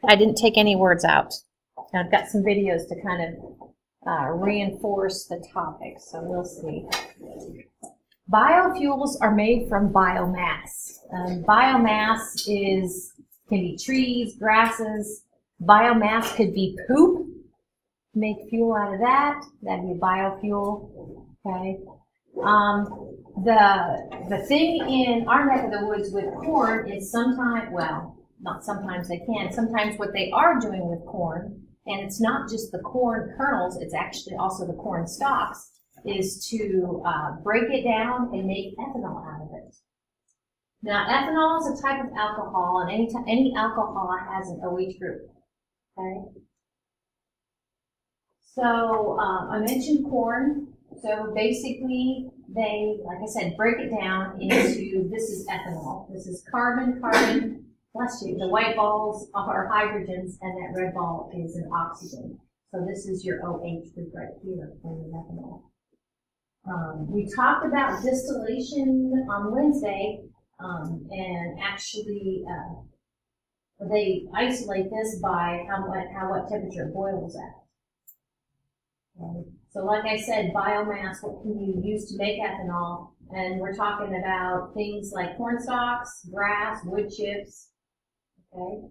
I didn't take any words out. And I've got some videos to kind of reinforce the topic, so we'll see. Biofuels are made from biomass. Biomass can be trees, grasses. Biomass could be poop. Make fuel out of that. That'd be a biofuel. Okay. The thing in our neck of the woods with corn is sometimes, well, not sometimes they can. Sometimes what they are doing with corn, and it's not just the corn kernels, it's actually also the corn stalks, is to break it down and make ethanol out of it. Now, ethanol is a type of alcohol, and any alcohol has an OH group. Okay. So I mentioned corn. So basically, they, like I said, break it down into, this is ethanol. This is carbon, bless you. The white balls are hydrogens, and that red ball is an oxygen. So this is your OH group right here for your ethanol. We talked about distillation on Wednesday, and actually they isolate this by what temperature it boils at. Okay. So like I said, biomass, what can you use to make ethanol? And we're talking about things like corn stalks, grass, wood chips. Okay.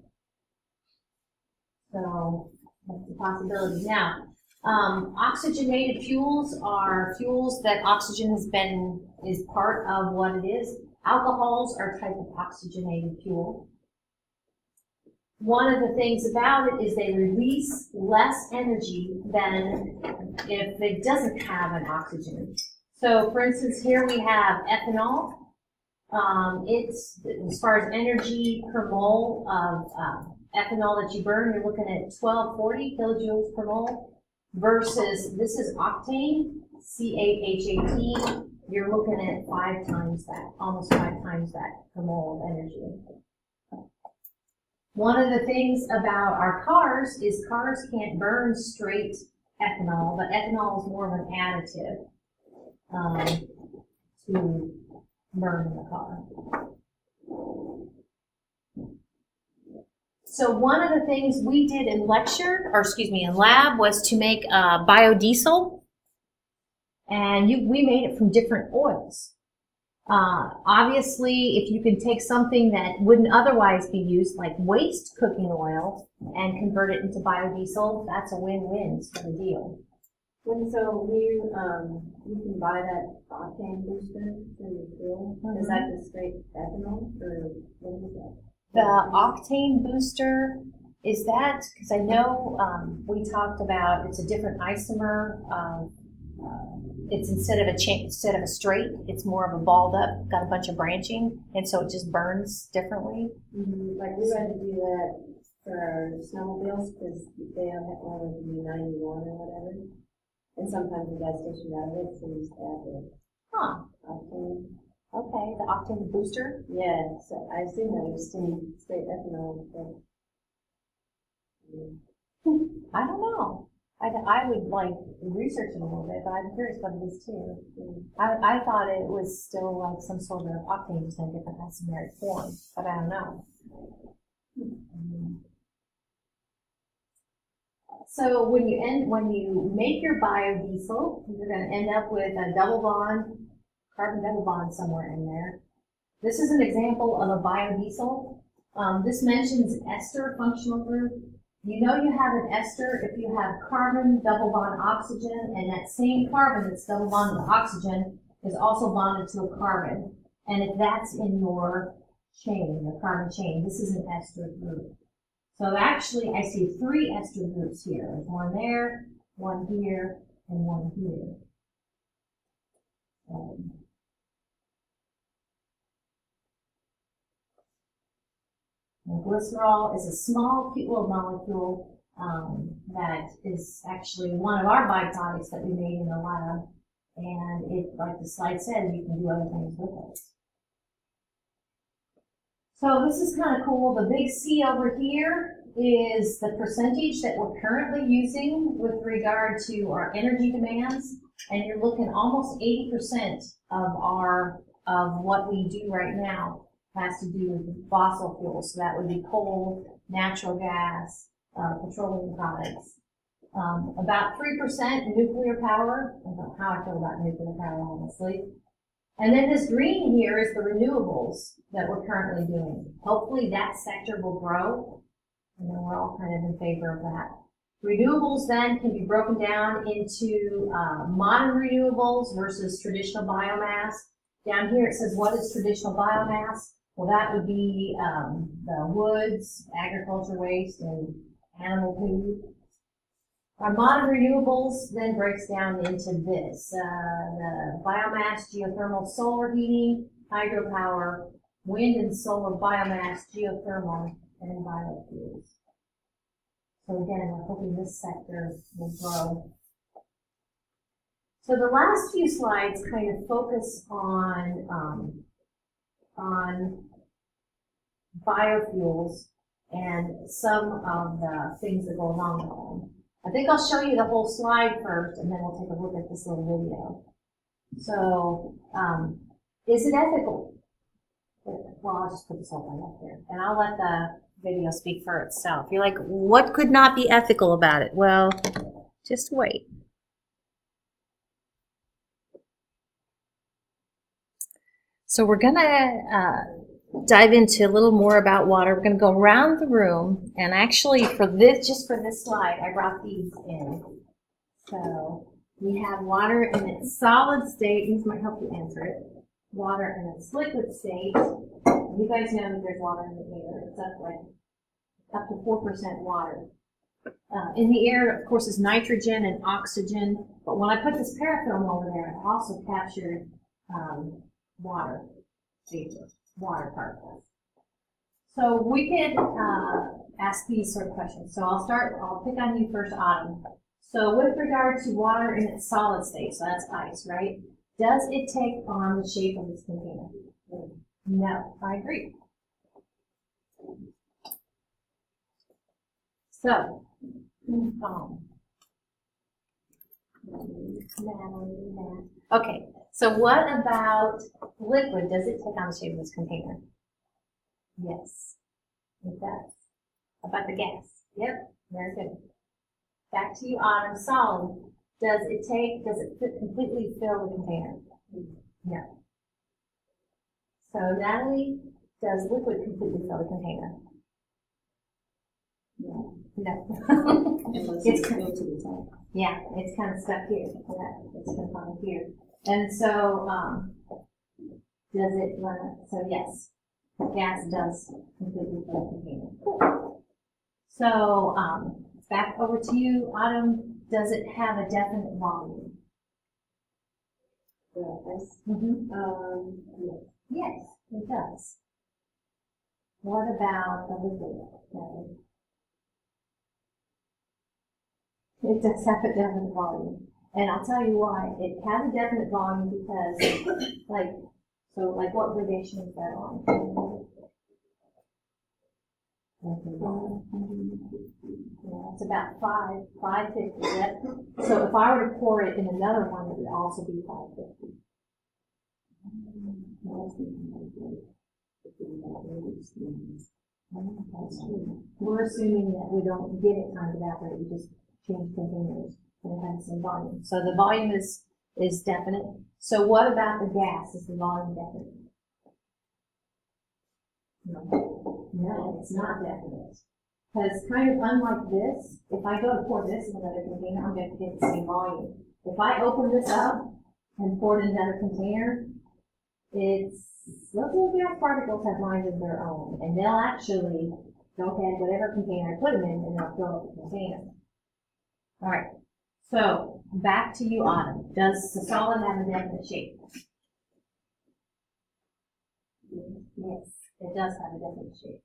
So that's a possibility. Now, oxygenated fuels are fuels that oxygen is part of what it is. Alcohols are a type of oxygenated fuel. One of the things about it is they release less energy than if it doesn't have an oxygen. So, for instance, here we have ethanol. It's, as far as energy per mole of ethanol that you burn, you're looking at 1240 kilojoules per mole, versus this is octane, C-A-H-A-T. You're looking at 5 times that, almost 5 times that per mole of energy. One of the things about our cars is cars can't burn straight ethanol, but ethanol is more of an additive to burn in the car. So one of the things we did in in lab, was to make biodiesel, and we made it from different oils. Obviously, if you can take something that wouldn't otherwise be used, like waste cooking oil, and convert it into biodiesel, that's a win-win sort of deal. And so you can buy that octane booster for your fuel. Mm-hmm. Is that just straight ethanol, or what is that? The octane booster, is that, because I know we talked about it's a different isomer. It's instead of a straight, it's more of a balled up, got a bunch of branching, and so it just burns differently. Mm-hmm. Like we had to do that for our snowmobiles because they only have to be 91 or whatever. And sometimes the gas station got it, so we used to add the octane. Okay, the octane booster? Yeah, so I assume that was straight ethanol. But, I don't know. I would like research it a little bit, but I'm curious what it is too. I thought it was still like some sort of octane, just in a different isomeric form, but I don't know. So when you make your biodiesel, you're going to end up with a carbon double bond somewhere in there. This is an example of a biodiesel. This mentions ester functional group. You know you have an ester if you have carbon double bond oxygen, and that same carbon that's double bonded to oxygen is also bonded to a carbon. And if that's in your chain, your carbon chain, this is an ester group. So actually I see 3 ester groups here. There's one there, one here, and one here. Glycerol is a small, cute little molecule that is actually one of our byproducts that we made in the lab. And it, like the slide said, you can do other things with it. So this is kind of cool. The big C over here is the percentage that we're currently using with regard to our energy demands. And you're looking almost 80% of what we do right now has to do with fossil fuels. So that would be coal, natural gas, petroleum products. About 3% nuclear power. I don't know how I feel about nuclear power, honestly. And then this green here is the renewables that we're currently doing. Hopefully that sector will grow, and then we're all kind of in favor of that. Renewables then can be broken down into modern renewables versus traditional biomass. Down here it says, what is traditional biomass? Well, that would be the woods, agriculture waste, and animal food. Our modern renewables then breaks down into this, the biomass, geothermal, solar heating, hydropower, wind and solar, biomass, geothermal, and biofuels. So again, we're hoping this sector will grow. So the last few slides kind of focus on biofuels and some of the things that go along with them. I think I'll show you the whole slide first, and then we'll take a look at this little video. So, is it ethical? Well, I'll just put this whole thing up there, and I'll let the video speak for itself. You're like, what could not be ethical about it? Well, just wait. So we're gonna dive into a little more about water. We're gonna go around the room, and actually for this, just for this slide, I brought these in. So we have water in its solid state. These might help you answer it. Water in its liquid state. You guys know that there's water in the air. It's up to 4% water. In the air, of course, is nitrogen and oxygen. But when I put this parafilm over there, I also captured water vapor, water particles. So we could ask these sort of questions. So I'll pick on you first, Autumn. So with regard to water in its solid state, so that's ice, right? Does it take on the shape of this container? No, I agree. So, okay, so what about liquid? Does it take on the shape of this container? Yes, it does. How about the gas? Yep, very good. Back to you, Autumn. Solid. Does it completely fill the container? No. So, Natalie, does liquid completely fill the container? No. It's kind of to the top. Yeah, it's kind of stuck here. Yeah, it's confined here. And so, does it run? So yes, gas does completely fill the container. So, back over to you, Autumn. Does it have a definite volume? Yes. Yes. Yes, it does. What about the liquid? It does have a definite volume. And I'll tell you why. It has a definite volume because, like what gradation is that on? Yeah, it's about 550. So if I were to pour it in another one, it would also be 550. That's true. We're assuming that we don't get it kind of that way. We just change containers and it has some volume. So the volume is definite. So what about the gas? Is the volume definite? No, it's not definite. Because kind of unlike this, if I go to pour this in another container, I'm going to get the same volume. If I open this up and pour it in another container, those little gas particles have minds of their own, and they'll actually go ahead, whatever container I put them in, and they'll fill up the container. All right, so back to you, Autumn. Does the solid have a definite shape? Yes, it does have a definite shape.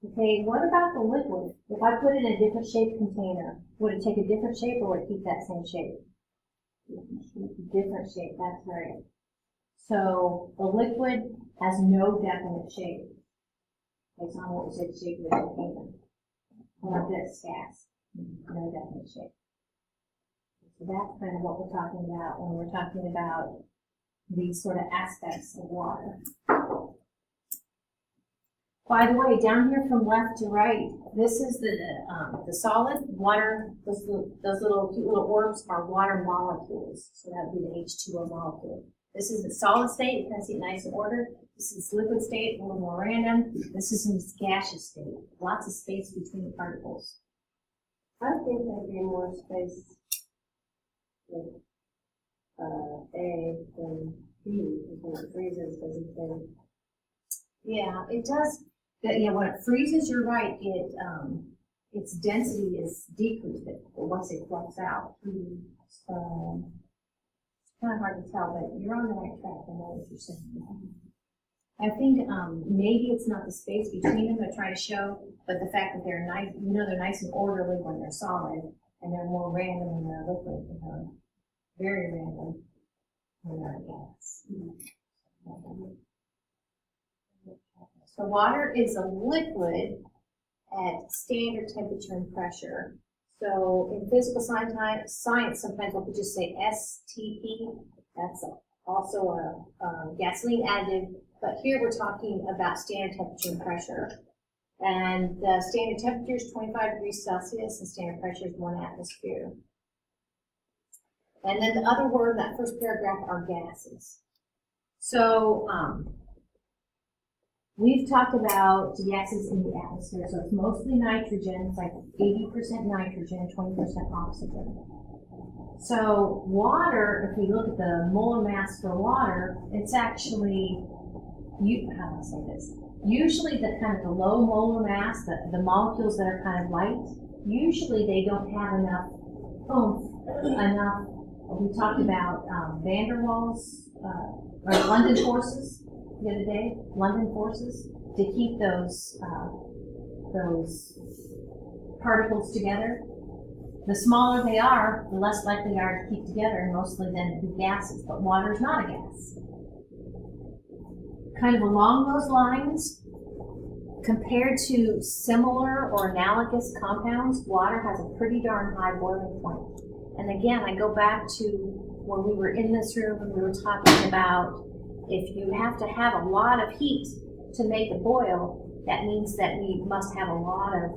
Okay, what about the liquid? If I put it in a different shaped container, would it take a different shape or would it keep that same shape? Different shape, that's right. So the liquid has no definite shape based on what we said shape of the container. Like this, gas, no definite shape. So that's kind of what we're talking about when we're talking about these sort of aspects of water. By the way, down here from left to right, this is the solid water. Those little cute little orbs are water molecules. So that would be the H2O molecule. This is the solid state. You can see it nice and ordered. This is liquid state, a little more random. This is in its gaseous state. Lots of space between the particles. I think there'd be more space with A than B, because when it freezes, doesn't it? Yeah, it does. Yeah, when it freezes, you're right. Its density is decreased once it flux out. So it's kind of hard to tell, but you're on the right track. I know what you're saying. I think maybe it's not the space between them I try to show, but the fact that they're nice. They're nice and orderly when they're solid, and they're more random when they're liquid. Very random when they're gas. So water is a liquid at standard temperature and pressure. So in physical science sometimes we'll just say STP. That's also a gasoline additive. But here we're talking about standard temperature and pressure. And the standard temperature is 25 degrees Celsius and standard pressure is 1 atmosphere. And then the other word in that first paragraph are gases. So we've talked about gases in the atmosphere. So it's mostly nitrogen. It's like 80% nitrogen, 20% oxygen. So water, if we look at the molar mass for water, it's actually, how do I say this? Usually the kind of the low molar mass, the molecules that are kind of light, usually they don't have enough we talked about van der Waals, or London forces the other day, London forces, to keep those particles together. The smaller they are, the less likely they are to keep together, and mostly then be gases, but water is not a gas. Kind of along those lines, compared to similar or analogous compounds, water has a pretty darn high boiling point. And again, I go back to when we were in this room and we were talking about if you have to have a lot of heat to make a boil, that means that we must have a lot of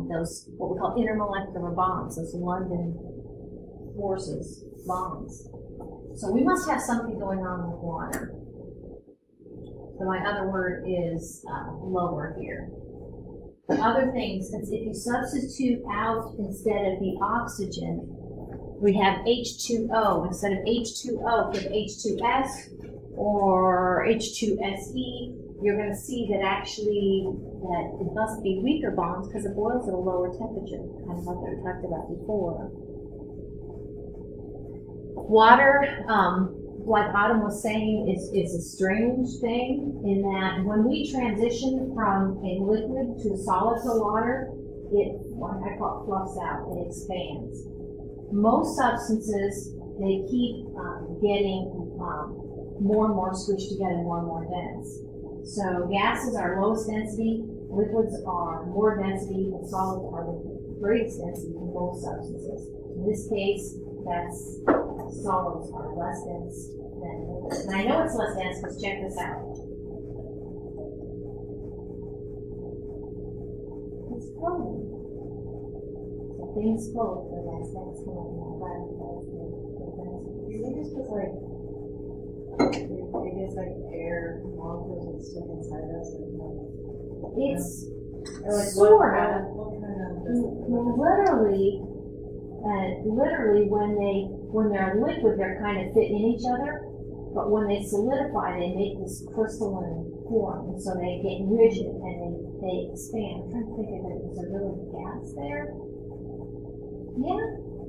those, what we call intermolecular bonds, those London forces, bonds. So we must have something going on with water. So my other word is lower here. Other things, if you substitute out instead of the oxygen, we have H2O. Instead of H2O, we have H2S or H2SE. You're going to see that actually that it must be weaker bonds because it boils at a lower temperature, kind of like we talked about before. Water, like Autumn was saying, is a strange thing in that when we transition from a liquid to a solid to water, I call it fluffs out, it expands. Most substances, they keep getting more and more squished together, more and more dense. So gases are lowest density, liquids are more density, and solids are the greatest density in both substances. In this case, that's solids are less dense than liquids. And I know it's less dense because check this out. It's flowing. So things flow for the last next one. This was like air molecules and stuff inside us. It's like sort of. What kind of literally when they're liquid, they're kind of fit in each other, but when they solidify, they make this crystalline form, and so they get rigid and they expand. I'm trying to think of it. Is there really gas there? Yeah,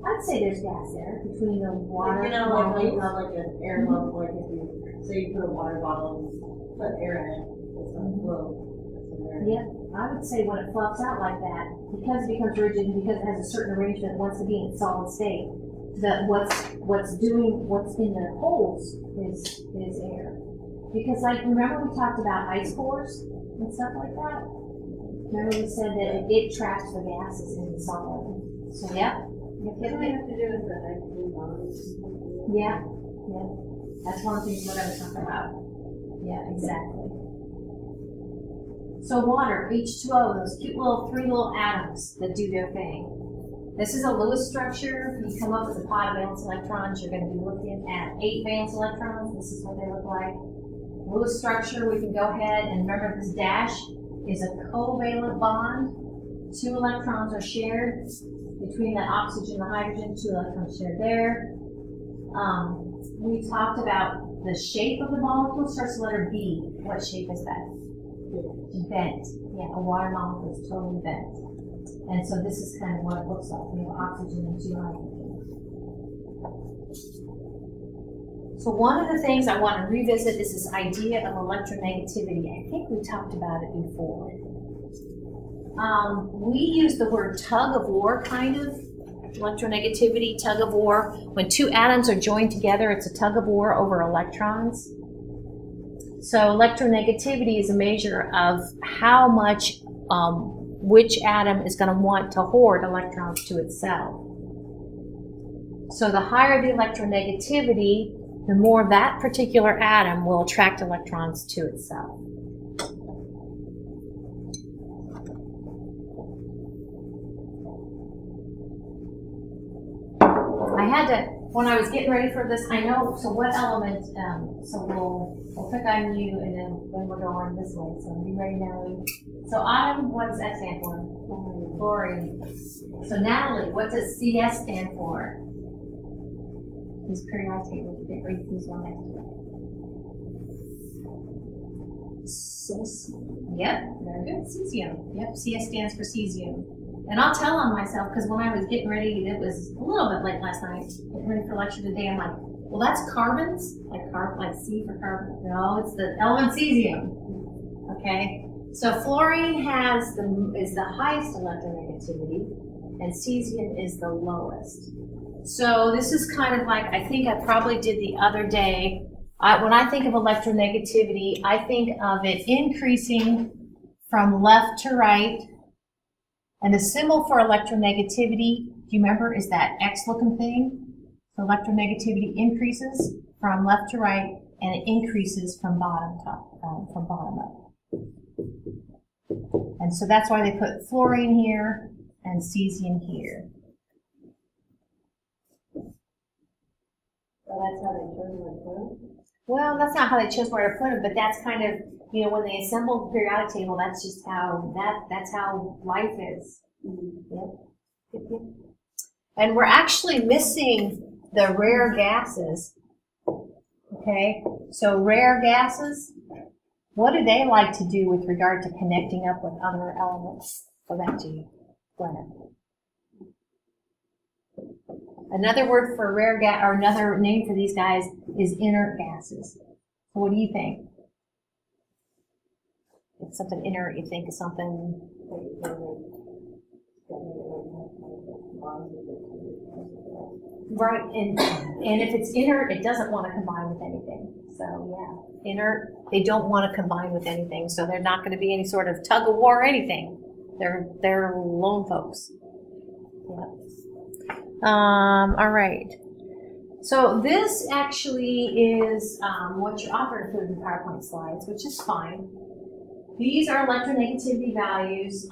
I'd say there's gas there between the water. Like, like you have like an air bubble, like if you say you put a water bottle and put air in it, it's gonna flow. Yeah, I would say when it fluffs out like that, because it becomes rigid and because it has a certain arrangement that wants to be in its solid state, that what's in the holes is air. Because like remember we talked about ice cores and stuff like that? Remember we said that it traps the gases in the solid. So yeah. What do we have to do with the hydrogen bonds? Yeah. That's one of the things we're going to talk about. Yeah, exactly. So water, H2O, those cute little 3 little atoms that do their thing. This is a Lewis structure. You come up with a pot of valence electrons, you're going to be looking at 8 valence electrons. This is what they look like. Lewis structure, we can go ahead and remember this dash is a covalent bond. 2 electrons are shared between the oxygen and the hydrogen, 2 electrons shared there. We talked about the shape of the molecule starts with letter B. What shape is that? Bent. Yeah, a water molecule is totally bent. And so this is kind of what it looks like. We have oxygen and 2 hydrogen. So one of the things I want to revisit is this idea of electronegativity. I think we talked about it before. We use the word tug of war, kind of. Electronegativity, tug of war. When 2 atoms are joined together, it's a tug of war over electrons. So electronegativity is a measure of how much which atom is going to want to hoard electrons to itself. So the higher the electronegativity, the more that particular atom will attract electrons to itself. I had to, when I was getting ready for this, I know, so what element, so we'll click on you and then we're going this way. So are you ready, Natalie? So atom, what does that stand for? Fluorine. So Natalie, what does CS stand for? These periodic tables, you can read these one next to it. Cesium. Yep, very good. Cesium. Yep, CS stands for cesium. And I'll tell on myself because when I was getting ready, it was a little bit late last night, getting ready for lecture today. I'm like, well, that's carbons, like C for carbon. No, it's the element cesium. Okay, so fluorine is the highest electronegativity, and cesium is the lowest. So this is kind of like, I think I probably did the other day. When I think of electronegativity, I think of it increasing from left to right. And the symbol for electronegativity, do you remember, is that X-looking thing? So electronegativity increases from left to right, and it increases from bottom up. And so that's why they put fluorine here and cesium here. So that's how they chose where to put them? Well, that's not how they chose where to put them, but that's kind of, you know, when they assemble the periodic table, that's just how, that's how life is. Yep. Yep. And we're actually missing the rare gases. Okay, so rare gases, what do they like to do with regard to connecting up with other elements? Go back to you, Glenn. Another word for rare gas, or another name for these guys, is inert gases. So what do you think? If something inert, you think of something. Right, and if it's inert, it doesn't want to combine with anything. So yeah, inert, they don't want to combine with anything. So they're not going to be any sort of tug of war or anything. They're lone folks. Yeah. All right. So this actually is what your author included in the PowerPoint slides, which is fine. These are electronegativity values,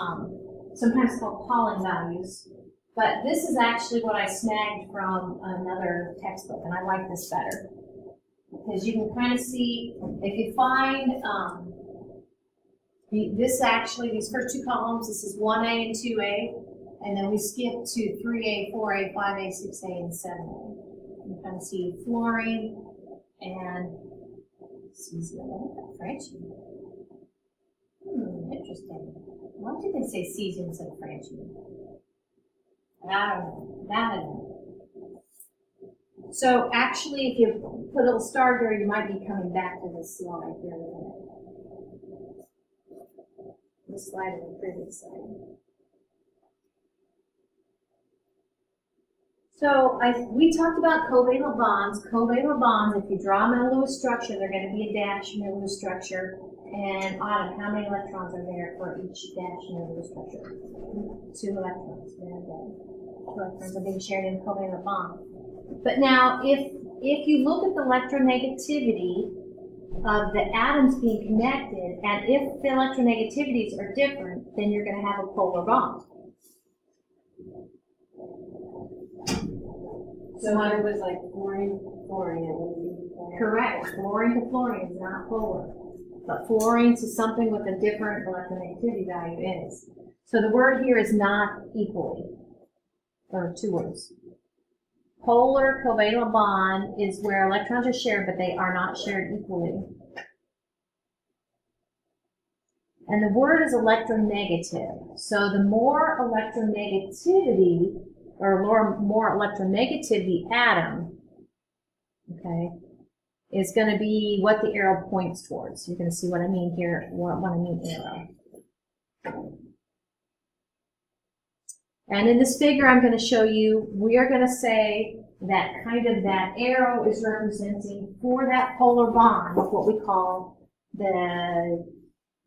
sometimes called Pauling values. But this is actually what I snagged from another textbook, and I like this better. Because you can kind of see, if you find these first 2 columns, this is 1A and 2A. And then we skip to 3A, 4A, 5A, 6A, and 7A. You kind of see fluorine and cesium. Francium. Interesting. Why did they say cesium instead of francium? I don't know. That I don't know. So actually, if you put a little star here, you might be coming back to this slide here in a minute. This slide and the previous slide. So we talked about covalent bonds. Covalent bonds, if you draw them in a Lewis structure, they're going to be a dash in a Lewis structure. And Autumn, how many electrons are there for each dash in a Lewis structure? 2 electrons. There we go. 2 electrons are being shared in a covalent bond. But now, if you look at the electronegativity, of the atoms being connected, and if the electronegativities are different, then you're going to have a polar bond. So if it was like fluorine to fluorine, it would be polar. Correct. Fluorine to fluorine is not polar, but fluorine to something with a different electronegativity value is. So the word here is not equally, or two words. Polar covalent bond is where electrons are shared, but they are not shared equally. And the word is electronegative. So the more electronegativity, or more electronegative the atom, okay, is going to be what the arrow points towards. You're going to see what I mean here, what I mean arrow. And in this figure I'm going to show you, we are going to say that kind of that arrow is representing for that polar bond what we call the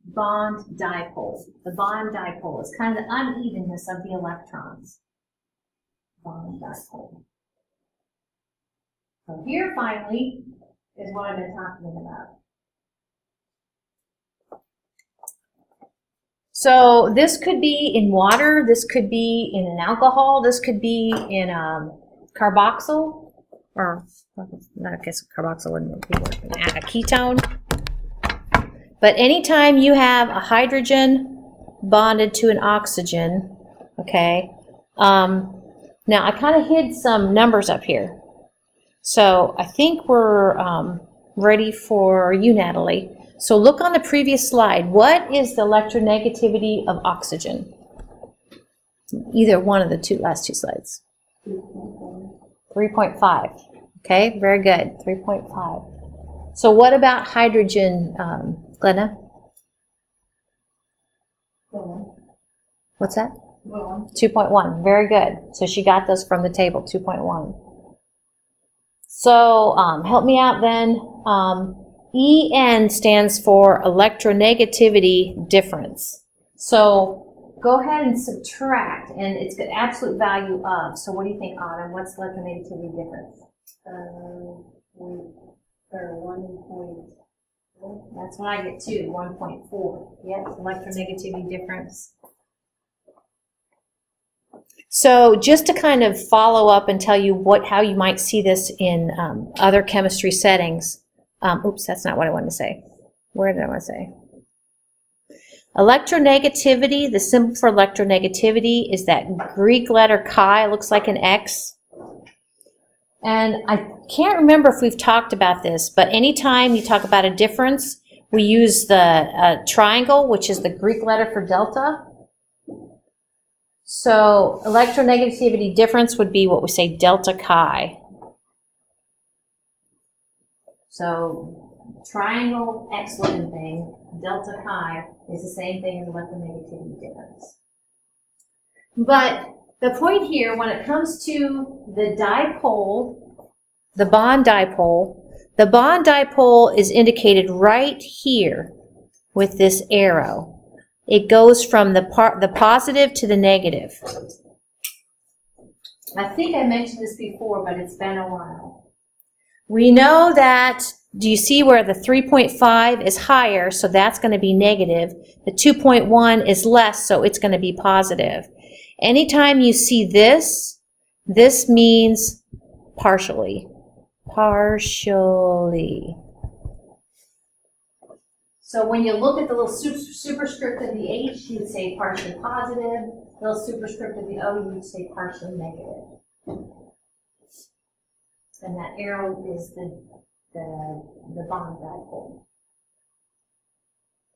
bond dipole. The bond dipole is kind of the unevenness of the electrons. Bond dipole. So here finally is what I've been talking about. So this could be in water, this could be in an alcohol, this could be in carboxyl, or I guess carboxyl wouldn't be working, a ketone. But anytime you have a hydrogen bonded to an oxygen, okay, now I kind of hid some numbers up here. So I think we're ready for you, Natalie. So look on the previous slide. What is the electronegativity of oxygen? Either one of the last two slides. 3.5. Okay, very good. 3.5. So what about hydrogen, Glenna? What's that? 2.1. Very good. So she got those from the table, 2.1. So help me out then. EN stands for electronegativity difference. So go ahead and subtract, and it's the absolute value of. So what do you think, Autumn? What's electronegativity difference? 1.4. That's what I get too, 1.4. Yep, electronegativity difference. So just to kind of follow up and tell you how you might see this in other chemistry settings. Oops, that's not what I wanted to say. Where did I want to say? Electronegativity, the symbol for electronegativity is that Greek letter chi, looks like an X. And I can't remember if we've talked about this, but anytime you talk about a difference, we use the triangle, which is the Greek letter for delta. So electronegativity difference would be what we say delta chi. So triangle X-looking thing, delta chi, is the same thing as electronegativity difference. But the point here, when it comes to the dipole, the bond dipole is indicated right here with this arrow. It goes from the positive to the negative. I think I mentioned this before, but it's been a while. We know that, do you see where the 3.5 is higher, so that's going to be negative. The 2.1 is less, so it's going to be positive. Anytime you see this, this means partially. Partially. So when you look at the little superscript of the H, you'd say partially positive. The little superscript of the O, you'd say partially negative. And that arrow is the bond dipole.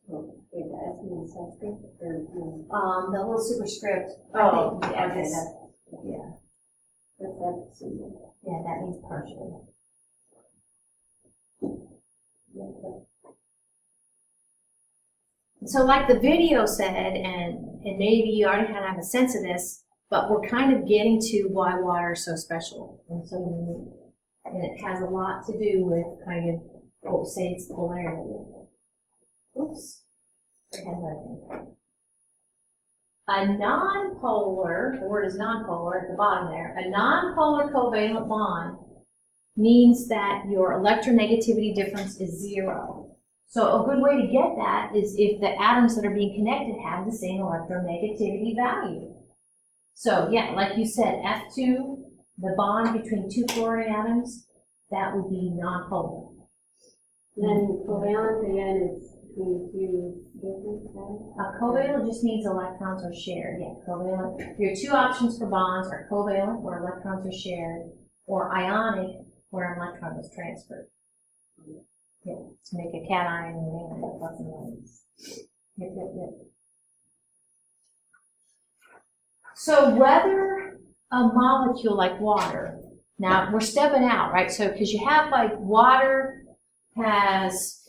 Wait, the S means subscript? The little superscript. Oh, I think, okay, yeah. What's that symbol? Yeah, that means partially. So like the video said, and maybe you already kind of have a sense of this, but we're kind of getting to why water is so special and so unique. And it has a lot to do with kind of what we say it's polarity. Oops. A nonpolar, the word is nonpolar at the bottom there, a nonpolar covalent bond means that your electronegativity difference is 0. So a good way to get that is if the atoms that are being connected have the same electronegativity value. So yeah, like you said, F2, the bond between two chlorine atoms, that would be nonpolar. Then covalent again is between two different atoms? Covalent just means electrons are shared. Yeah, covalent. Your two options for bonds are covalent, where electrons are shared, or ionic, where an electron is transferred. Yeah, to make a cation and an anion, plus and minus. Yep. So whether a molecule like water, now we're stepping out, right? So because you have like water has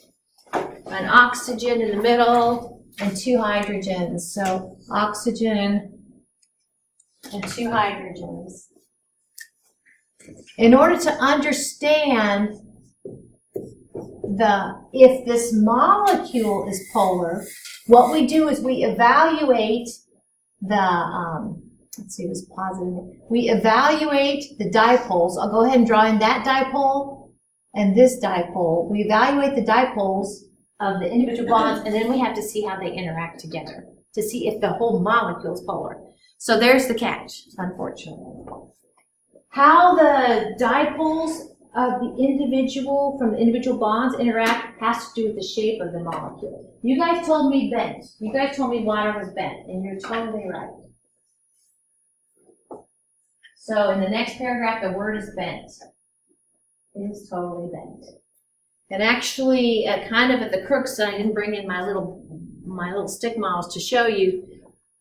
an oxygen in the middle and two hydrogens. So oxygen and two hydrogens. In order to understand if this molecule is polar, what we do is we evaluate let's see, this positive. We evaluate the dipoles. I'll go ahead and draw in that dipole and this dipole. We evaluate the dipoles of the individual bonds, and then we have to see how they interact together to see if the whole molecule is polar. So there's the catch, unfortunately. How the dipoles of the individual, from the individual bonds interact has to do with the shape of the molecule. You guys told me bent. You guys told me water was bent, and you're totally right. So in the next paragraph, the word is bent. It is totally bent. And actually, kind of at the crux, I didn't bring in my little stick models to show you.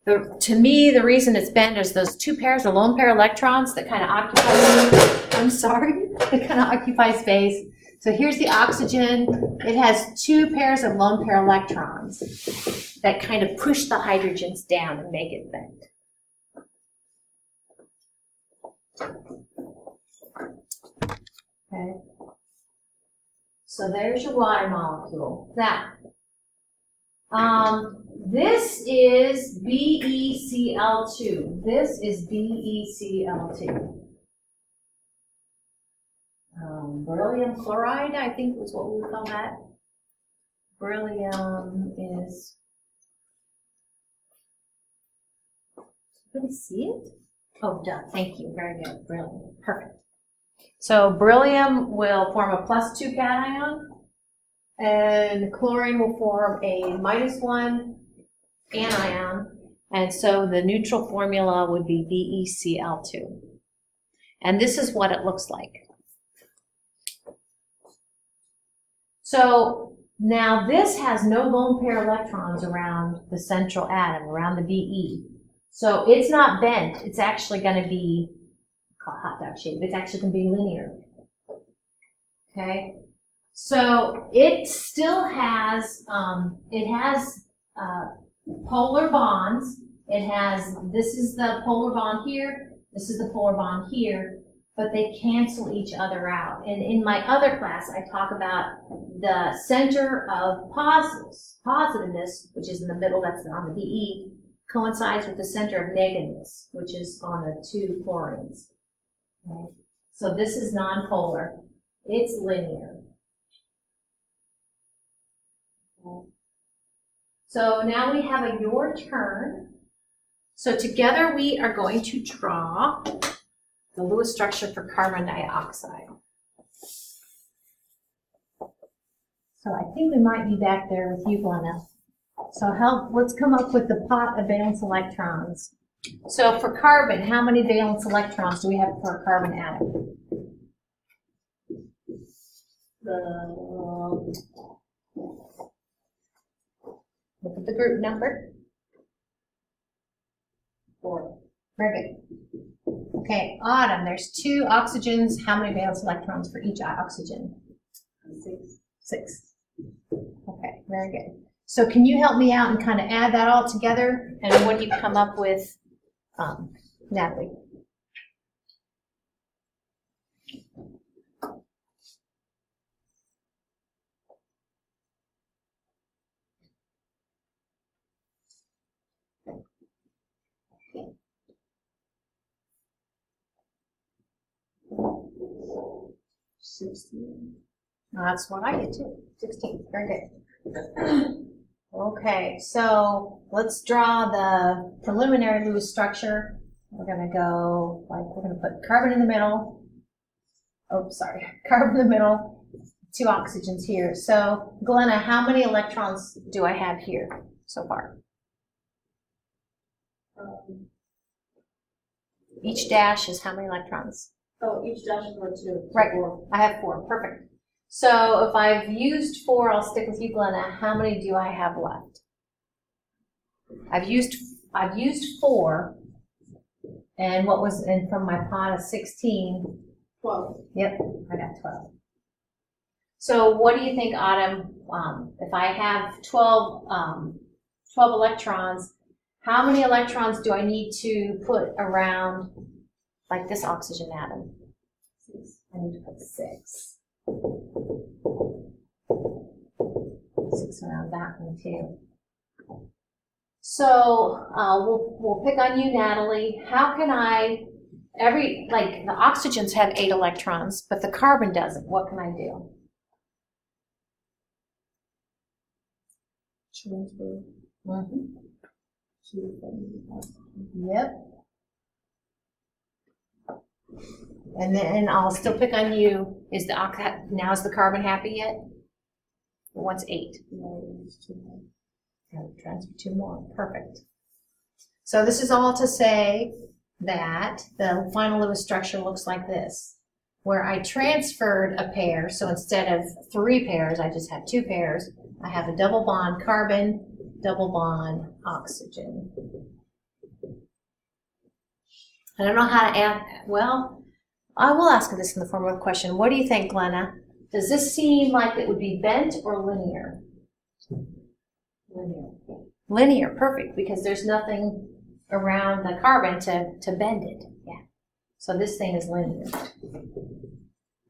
To me, the reason it's bent is those two pairs of lone pair electrons that kind of occupy space. So here's the oxygen. It has two pairs of lone pair electrons that kind of push the hydrogens down and make it bent. Okay. So there's your water molecule. Now, this is BeCl2. This is BeCl2. Beryllium chloride, I think was what we would call that. Beryllium is, can you see it? Oh, duh, thank you, very good, brilliant, perfect. So beryllium will form a +2 cation, and chlorine will form a -1 anion, and so the neutral formula would be BeCl2. And this is what it looks like. So now this has no lone pair electrons around the central atom, around the Be. So it's not bent, it's actually going to be hot dog shape. It's actually going to be linear. Okay? So it still has, polar bonds. This is the polar bond here, this is the polar bond here, but they cancel each other out. And in my other class, I talk about the center of positiveness, which is in the middle, that's on the Be, coincides with the center of negativeness, which is on the two chlorines. Okay. So this is nonpolar. It's linear. Okay. So now we have a your turn. So together we are going to draw the Lewis structure for carbon dioxide. So I think we might be back there with you, Glenna. So let's come up with the pot of valence electrons. So for carbon, how many valence electrons do we have for a carbon atom? Look at the group number. 4. Very good. Okay, Autumn, there's 2 oxygens. How many valence electrons for each oxygen? 6. Okay, very good. So can you help me out and kind of add that all together? And what do you come up with, Natalie? 16. That's what I get too. 16. Very good. Okay, so let's draw the preliminary Lewis structure. We're going to go, like, we're going to put carbon in the middle. Oh, sorry. Carbon in the middle, 2 oxygens here. So, Glenna, how many electrons do I have here so far? Each dash is how many electrons? Oh, each dash is 2. Right. 4. I have 4. Perfect. So if I've used 4, I'll stick with you, Glenna. How many do I have left? I've used 4, and what was and from my pot of 16? 12. Yep, I got 12. So what do you think, Autumn? If I have 12 electrons, how many electrons do I need to put around, like this oxygen atom? 6. I need to put 6. 6 around that one too. So we'll pick on you, Natalie. How can I, like the oxygens have 8 electrons, but the carbon doesn't. What can I do? Transfer. Yep. And then I'll still pick on you. Now is the carbon happy yet? It wants 8. No, it's 2 more. Transfer 2 more. Perfect. So this is all to say that the final Lewis structure looks like this, where I transferred a pair. So instead of 3 pairs, I just have 2 pairs. I have a double bond carbon, double bond oxygen. I don't know how to add, well, I will ask this in the form of a question. What do you think, Glenna? Does this seem like it would be bent or linear? Linear. Linear, perfect, because there's nothing around the carbon to bend it. Yeah. So this thing is linear.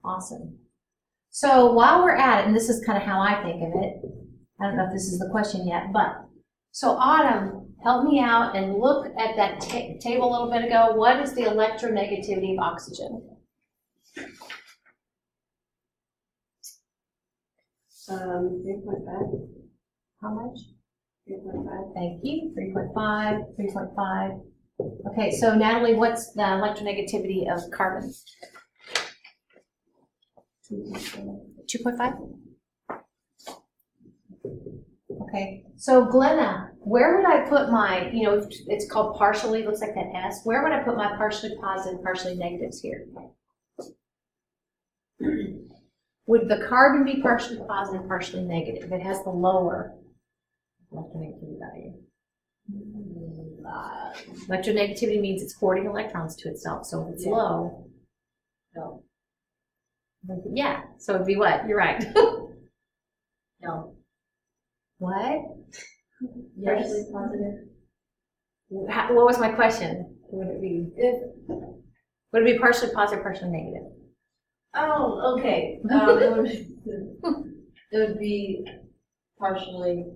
Awesome. So while we're at it, and this is kind of how I think of it, I don't know if this is the question yet, but so Autumn, help me out and look at that table a little bit ago. What is the electronegativity of oxygen? 3.5. How much? 3.5. Thank you. 3.5, 3.5. Okay, so Natalie, what's the electronegativity of carbon? 2.5? Okay, so Glenna, where would I put my, it's called partially, looks like that S. Where would I put my partially positive, partially negatives here? Would the carbon be partially positive, partially negative? It has the lower electronegativity value. Electronegativity means it's hoarding electrons to itself, so if it's low, no. Yeah, so it'd be what? You're right. No. What? Yes. Partially positive. What was my question? Would it be partially positive, partially negative? Oh, okay. It would be partially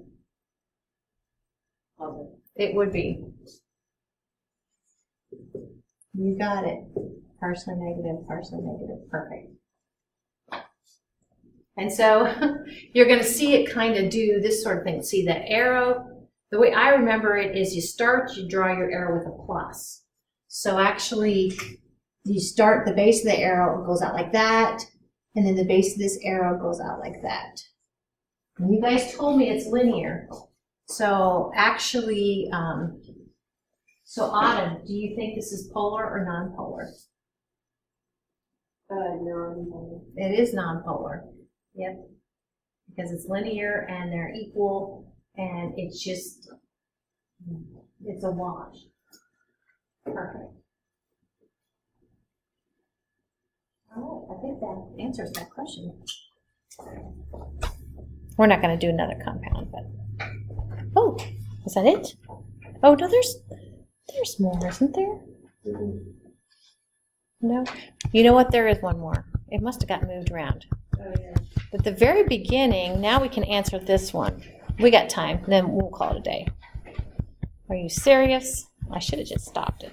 positive. It would be. You got it. Partially negative, partially negative. Perfect. And so you're going to see it kind of do this sort of thing. See the arrow? The way I remember it is you draw your arrow with a plus. So actually, you start the base of the arrow, it goes out like that, and then the base of this arrow goes out like that. And you guys told me it's linear. So actually, so Autumn, do you think this is polar or non-polar? Non-polar. It is non-polar. Yep. Because it's linear and they're equal, and it's a wash. Perfect. All right, I think that answers that question. We're not going to do another compound, but oh, is that it? Oh no, there's more, isn't there? Mm-hmm. No, you know what? There is one more. It must have got moved around. Oh yeah. At the very beginning, now we can answer this one. We got time, then we'll call it a day. Are you serious? I should have just stopped it.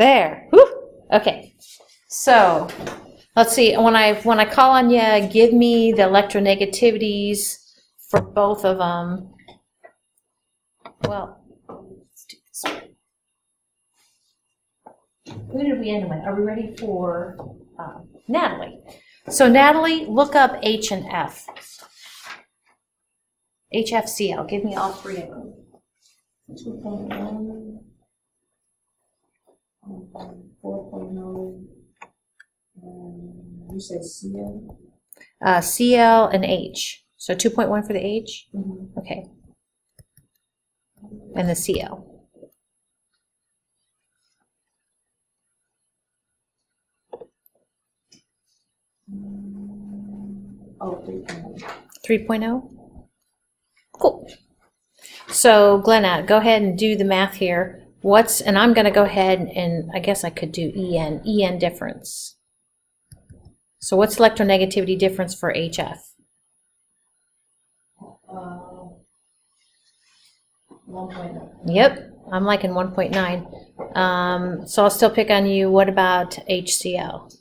There. Whew. Okay. So let's see. When I call on you, give me the electronegativities for both of them. Well, let's do this one. Who did we end with? Are we ready for Natalie? So Natalie, look up H and F. HFCl. Give me all three of them. 2.1, 4.0, you said CL? Cl and H. So 2.1 for the H? Mm-hmm. Okay. And the Cl. Oh, 3.0. 3.0? Cool. So Glenna, go ahead and do the math here. And I'm going to go ahead and I guess I could do EN difference. So what's electronegativity difference for HF? 1.0. Yep, I'm liking 1.9. So I'll still pick on you. What about HCl?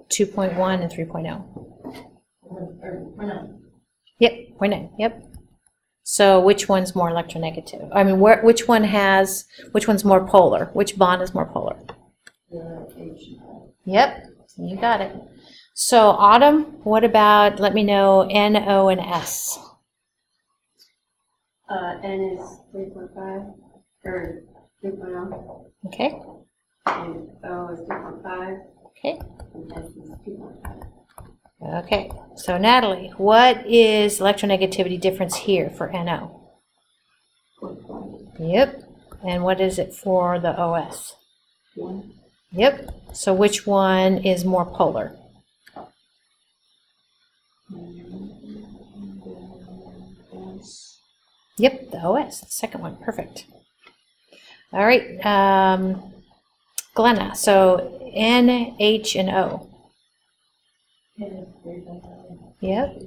2.1 and 3.0. Yep, 0.9. Yep. So which one's more electronegative? I mean, which one's more polar? Which bond is more polar? Yep, you got it. So Autumn, what about, let me know, NO and S? N is 3.5, or 3.0. Okay. And O is 2.5. Okay. And S is 2.5. Okay. So Natalie, what is electronegativity difference here for NO? 4.5. Yep. And what is it for the OS? 1. Yep. So which one is more polar? Yep, the OS, the second one. Perfect. All right. Glenna, so N, H, and O. Yep.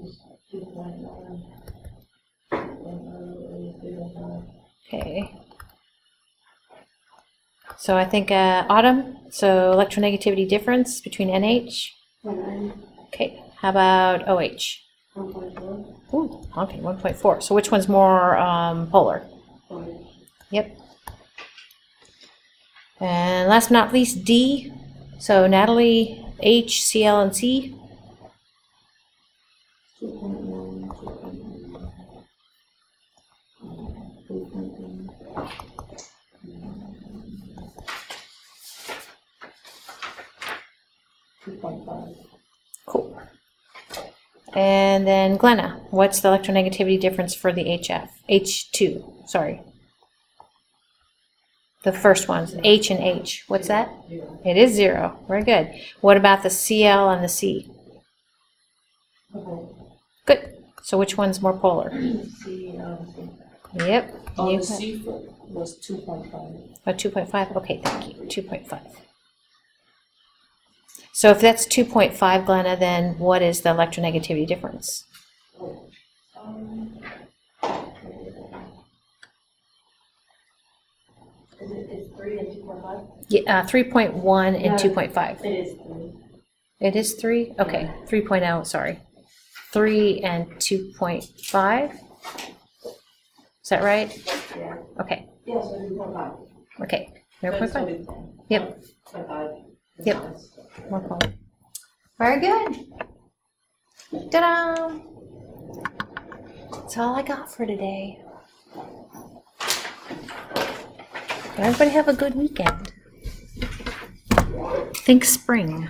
Okay. So I think Autumn, so electronegativity difference between NH. Okay. How about OH? 1.4. Ooh, okay, 1.4. So which one's more polar? Yep. And last but not least, D. So Natalie, H, Cl, and C. 2.1, 2.1, 3.1. 2.5. Cool. And then Glenna, what's the electronegativity difference for the HF? H2, sorry. The first ones, H and H. What's that? 0. It is 0. Very good. What about the Cl and the C? Okay. Good. So which one's more polar? C, Yep. the C was 2.5. Oh, 2.5? Okay, thank you. 2.5. So if that's 2.5, Glenna, then what is the electronegativity difference? It's 3 and 2.5? Yeah, 3.1 and 2.5. It is 3. It is 3? Okay, 3.0, sorry. 3 and 2.5? Is that right? Yeah. Okay, Yes, 3.5. okay. 0.5. Yep. Yep. More polar. Very good. Ta-da! That's all I got for today. Everybody have a good weekend. Think spring.